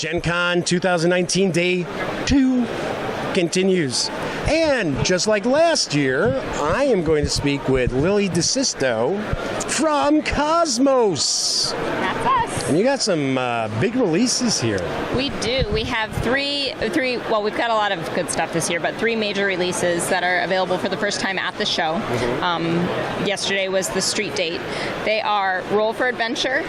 Gen Con 2019 Day 2 continues. And just like last year, I am going to speak with Lili DeSisto from KOSMOS. That's us. And you got some big releases here. We do. We have three. Well, we've got a lot of good stuff this year, but 3 major releases that are available for the first time at the show. Yesterday was the Street Date. They are Roll for Adventure.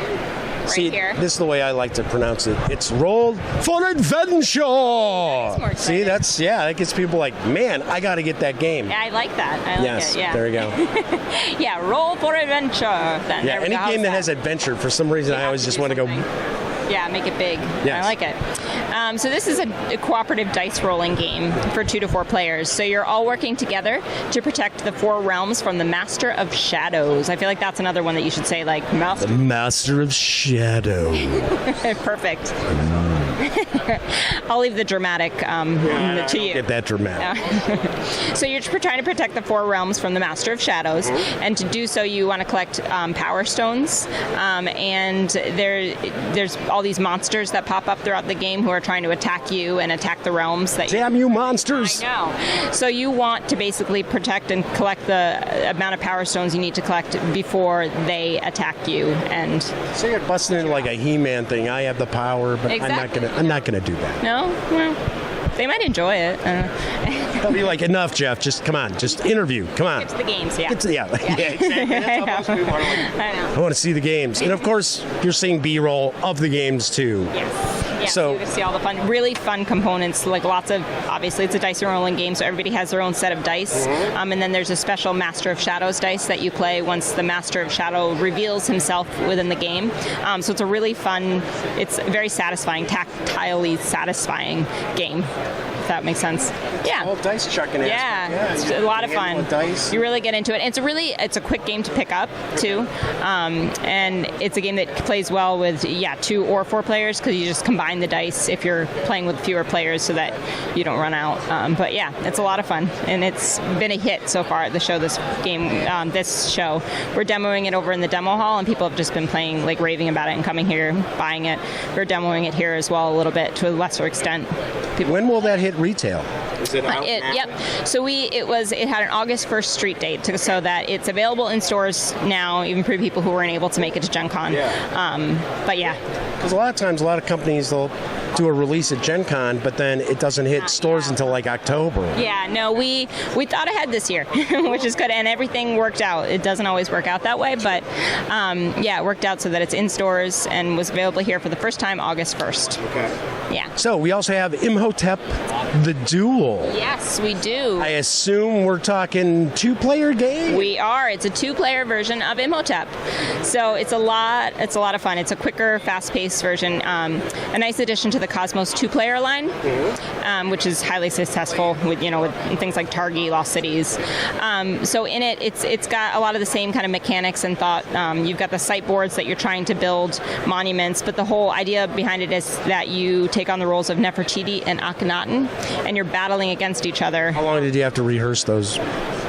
See, here. This is the way I like to pronounce it. It's Roll for Adventure. See, that gets people like, man, I got to get that game. Yeah, I like that. I like yes, it. Yeah. There you go. Yeah, Roll for Adventure. Then yeah, any game that has adventure, for some reason, I always just want to go. Yeah, make it big. Yes. I like it. So this is a cooperative dice rolling game for 2 to 4 players. So you're all working together to protect the 4 realms from the Master of Shadows. I feel like that's another one that you should say, like, Master. The Master of Shadows. Perfect. I'll leave the dramatic to you. Get that dramatic. So you're trying to protect the 4 realms from the Master of Shadows, and to do so you want to collect Power Stones, and there's all these monsters that pop up throughout the game who are trying to attack you and attack the realms. Damn you monsters! I know. So you want to basically protect and collect the amount of Power Stones you need to collect before they attack you. And so you're busting into like a He-Man thing. I have the power, but exactly. I'm not gonna do that. No? Well, they might enjoy it. They'll be like, enough, Jeff. Just come on. Just interview. Come on. Get to the games, yeah. Yeah, exactly. That's how most people are. I know. I want to see the games. And of course, you're seeing B-roll of the games too. Yes. Yeah, so you get to see all the really fun components, like lots of, obviously it's a dice and rolling game, so everybody has their own set of dice. And then there's a special Master of Shadows dice that you play once the Master of Shadow reveals himself within the game. So it's a really fun, it's very satisfying, tactilely satisfying game, if that makes sense. Yeah. All dice chucking in. Yeah, it's a lot of fun. Dice. You really get into it. It's a quick game to pick up too, and it's a game that plays well with 2 or 4 players because you just combine the dice if you're playing with fewer players so that you don't run out. But yeah, it's a lot of fun, and it's been a hit so far at the show. This game, this show, we're demoing it over in the demo hall, and people have just been playing, like raving about it, and coming here, buying it. We're demoing it here as well a little bit to a lesser extent. When will that hit retail? Is it out now? Yep. So it had an August 1st street date, so that it's available in stores now, even for people who weren't able to make it to Gen Con. Yeah. But yeah. Because a lot of times, a lot of companies, they'll do a release at Gen Con, but then it doesn't hit stores until like October. Yeah, no, we thought ahead this year, which is good, and everything worked out. It doesn't always work out that way, but it worked out so that it's in stores and was available here for the first time August 1st. Okay. Yeah. So we also have Imhotep, the Duel. Yes, we do. I assume we're talking 2-player game? We are. It's a 2-player version of Imhotep. So it's a lot of fun. It's a quicker, fast-paced version. A nice addition to the KOSMOS 2-player line, which is highly successful with things like Targi, Lost Cities. So in it, it's got a lot of the same kind of mechanics and thought. You've got the site boards that you're trying to build monuments, but the whole idea behind it is that you take on the roles of Nefertiti and Akhenaten, and you're battling against each other. How long did you have to rehearse those?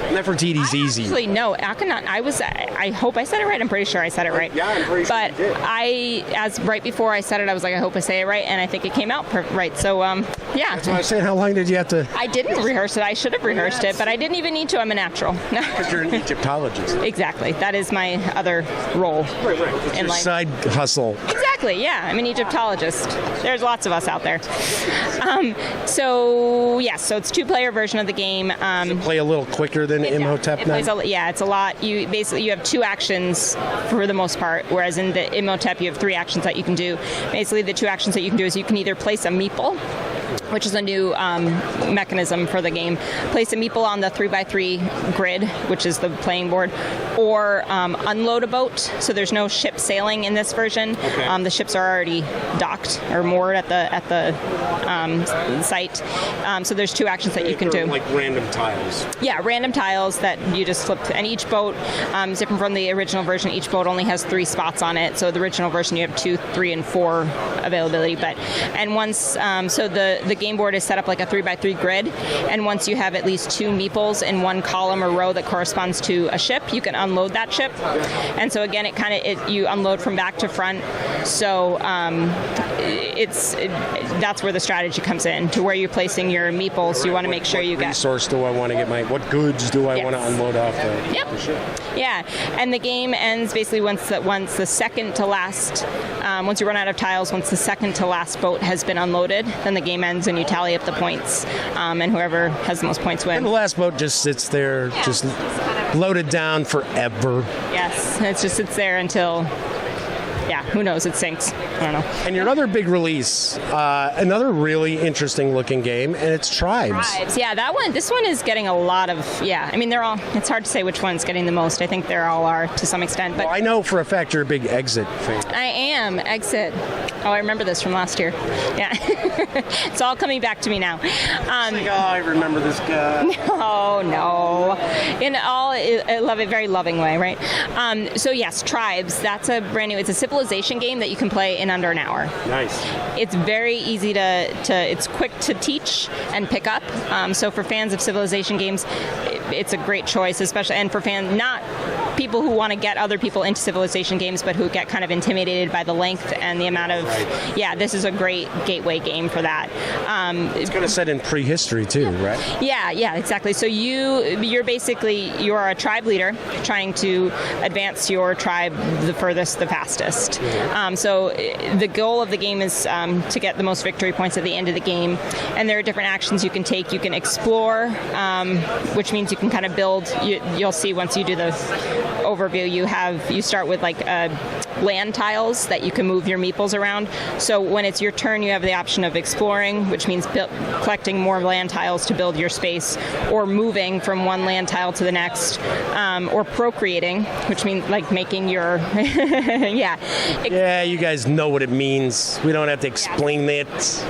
Nefertiti's easy. Actually, no. Akhenaten, I hope I said it right. I'm pretty sure I said it right. Yeah, I'm pretty sure you did. Right before I said it, I was like, I hope I say it right, and I think it came out right. So, yeah. That's why I was saying, how long did you have to? I didn't rehearse it. I should have rehearsed it, but I didn't even need to. I'm a natural. Because you're an Egyptologist. Exactly. That is my other role. Right. It's your side hustle. Exactly. Yeah. I'm an Egyptologist. There's lots of us out there. So it's 2-player version of the game. Does it play a little quicker than Imhotep now? It's a lot. You have 2 actions for the most part, whereas in the Imhotep you have 3 actions that you can do. Basically, the 2 actions that you can do is you can either place a meeple, which is a new mechanism for the game. Place a meeple on the 3x3 grid, which is the playing board, or unload a boat. So there's no ship sailing in this version. Okay. The ships are already docked or moored at the site. So there's 2 actions that you can do. Like random tiles. Yeah, random tiles that you just flip. And each boat is different from the original version. Each boat only has 3 spots on it. So the original version you have 2, 3, and 4 availability. And once the game board is set up like a 3x3 grid, and once you have at least 2 meeples in one column or row that corresponds to a ship, you can unload that ship. And so again, you unload from back to front. So that's where the strategy comes in, to where you're placing your meeples. You want to make sure you get... What resource do I want to get what goods do I want to unload off the... Yep. Yeah, and the game ends basically once the second to last, once you run out of tiles, once the second to last boat has been unloaded, then the game ends and you tally up the points, and whoever has the most points wins. And the last boat just sits there, just loaded down forever. Yes, it just sits there until... Yeah, who knows? It sinks. I don't know. And your other big release, another really interesting looking game, and it's Tribes. Tribes, yeah, this one is getting a lot of, I mean, they're all, it's hard to say which one's getting the most. I think they all are to some extent. But well, I know for a fact you're a big Exit fan. I am, Exit. Oh, I remember this from last year. Yeah. It's all coming back to me now. I remember this guy. No. In all, I love it, very loving way, right? So yes, Tribes, that's a brand new, it's a civilization game that you can play in under an hour. Nice. It's very easy it's quick to teach and pick up. So for fans of civilization games, it's a great choice, especially, and for fans, not people who want to get other people into civilization games, but who get kind of intimidated by the length and the amount of, this is a great gateway game for that. It's kind of set in prehistory too, right? Yeah, exactly. So you're a tribe leader trying to advance your tribe the furthest, the fastest. So the goal of the game is to get the most victory points at the end of the game, and there are different actions you can take. You can explore, which means you can kind of build. You'll see once you do the overview, you start with like land tiles that you can move your meeples around. So when it's your turn, you have the option of exploring, which means collecting more land tiles to build your space, or moving from one land tile to the next, or procreating, which means like making your you guys know what it means. We don't have to explain it.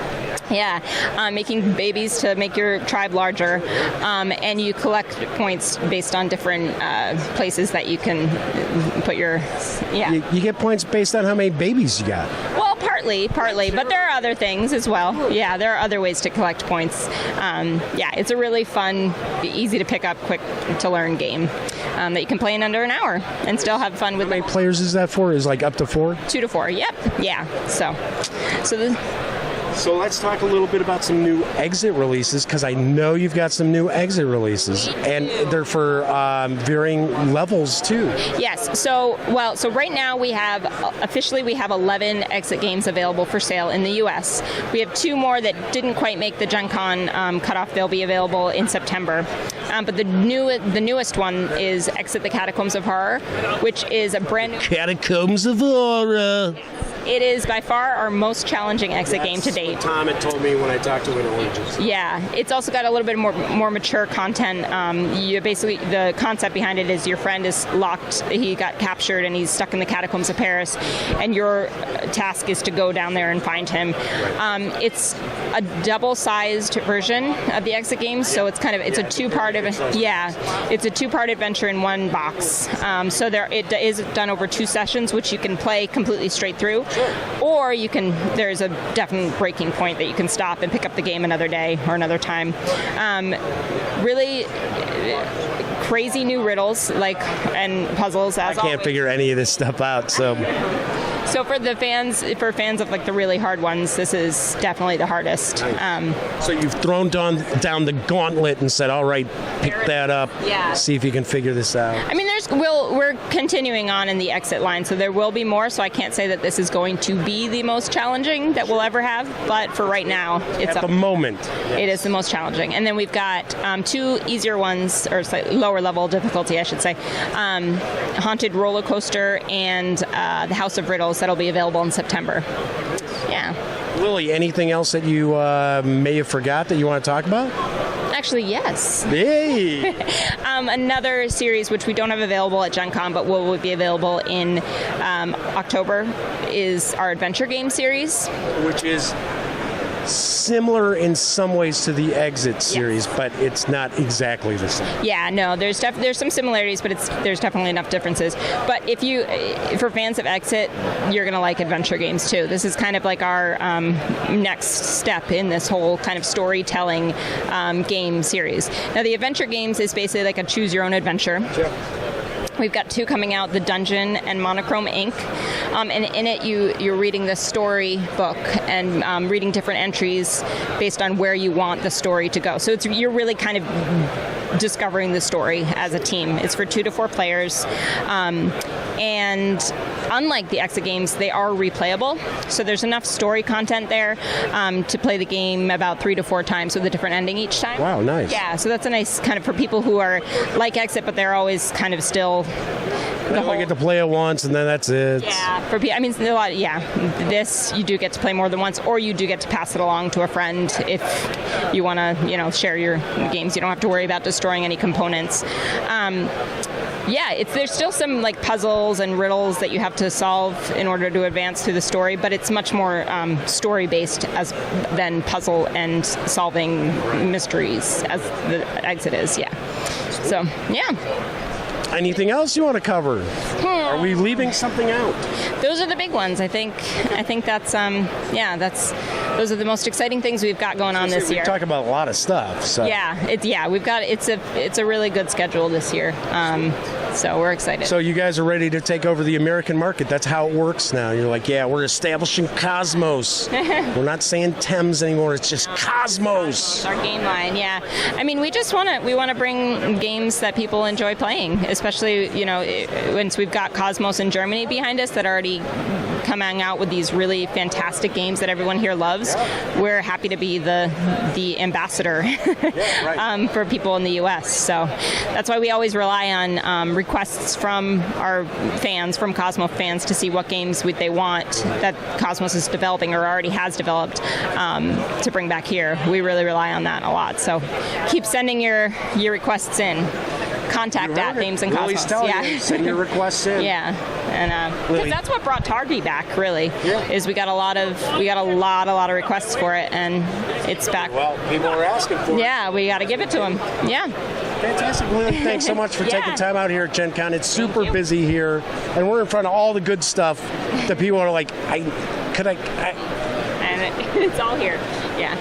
Yeah, making babies to make your tribe larger, and you collect points based on different places that you can put your. You get points based on how many babies you got. Well, partly, but there are other things as well. Yeah, there are other ways to collect points. It's a really fun, easy to pick up, quick to learn game that you can play in under an hour and still have fun with. How many players is that for? Is like up to 4? 2 to 4. Yep. Yeah. So let's talk a little bit about some new Exit releases, because I know you've got some new Exit releases, and they're for varying levels too. Yes. So right now we have 11 Exit games available for sale in the U.S. We have 2 more that didn't quite make the Gen Con cutoff. They'll be available in September. But the newest one is Exit the Catacombs of Horror, which is a brand new... Catacombs of Horror. It is by far our most challenging Exit game to date. Tom had told me when I talked to him in Oranges. Yeah, it's also got a little bit more mature content. The concept behind it is your friend is locked. He got captured and he's stuck in the catacombs of Paris, and your task is to go down there and find him. It's a double-sized version of the Exit game, so it's a two-part it's a two-part adventure in one box. So it is done over 2 sessions, which you can play completely straight through. Or there's a definite breaking point that you can stop and pick up the game another day or another time. Really crazy new riddles and puzzles. I can't figure any of this stuff out, so... So for fans of like the really hard ones, this is definitely the hardest. So you've thrown down the gauntlet and said, "All right, pick that up. See if you can figure this out." I mean, we're continuing on in the Exit line, so there will be more. So I can't say that this is going to be the most challenging that we'll ever have, but for right now, it's at the moment. It is the most challenging. And then we've got 2 easier ones, or slightly lower level difficulty, I should say. Haunted Roller Coaster and the House of Riddles that'll be available in September. Yeah. Lily, anything else that you may have forgot that you want to talk about? Actually, yes. Hey! Another series which we don't have available at Gen Con, but will be available in October, is our adventure game series. Which is similar in some ways to the Exit series, but it's not exactly the same. Yeah, no, there's some similarities, but there's definitely enough differences. But for fans of Exit, you're gonna like adventure games too. This is kind of like our next step in this whole kind of storytelling game series. Now, the adventure games is basically like a choose your own adventure. Sure. We've got 2 coming out, The Dungeon and Monochrome Ink. And in it, you're reading the story book and reading different entries based on where you want the story to go. So you're really kind of discovering the story as a team. It's for 2 to 4 players. And unlike the exit games, they are replayable. So there's enough story content there to play the game about 3 to 4 times with a different ending each time. Wow, nice. Yeah, so that's a nice kind of for people who are like exit, but they're always kind of still. They only get to play it once, and then that's it. Yeah, for people, I mean, a lot. Yeah, this you do get to play more than once, or you do get to pass it along to a friend if you want to, share your games. You don't have to worry about destroying any components. There's still some like puzzles and riddles that you have to solve in order to advance through the story, but it's much more story based than puzzle and solving mysteries as the exit is. Yeah. So yeah. Anything else you want to cover? Are we leaving something out? Those are the big ones. I think that's those are the most exciting things we've got going on this year. We talk about a lot of stuff. So. It's a really good schedule this year. So we're excited. So you guys are ready to take over the American market. That's how it works now. You're like, yeah, we're establishing Cosmos. We're not saying Thames anymore. It's just Cosmos. Our game line, yeah. I mean, we want to bring games that people enjoy playing, especially, once we've got Cosmos in Germany behind us that are already coming out with these really fantastic games that everyone here loves. We're happy to be the ambassador for people in the U.S. So that's why we always rely on requests from our fans, from Cosmos fans, to see what games they want that Cosmos is developing or already has developed to bring back here. We really rely on that a lot. So keep sending your requests in. Contact at Games and Cosmos. Send your requests in. Yeah, and because that's what brought Targi back. Really, is we got a lot of requests for it, and it's back. Well, people are asking for it. Yeah, we got to give it to them. Yeah. Fantastic, Lili. Thanks so much for taking time out here at Gen Con. It's super busy here, and we're in front of all the good stuff that people are like, and it's all here. Yeah.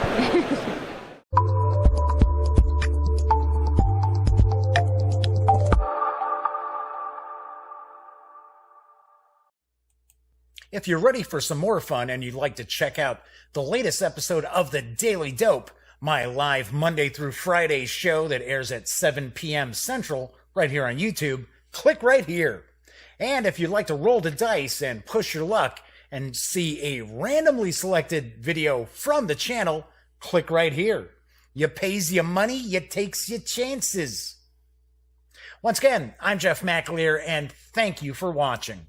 If you're ready for some more fun and you'd like to check out the latest episode of The Daily Dope, my live Monday through Friday show that airs at 7 p.m. Central right here on YouTube, click right here. And if you'd like to roll the dice and push your luck and see a randomly selected video from the channel, click right here. You pays your money, you takes your chances. Once again, I'm Jeff McAleer, and thank you for watching.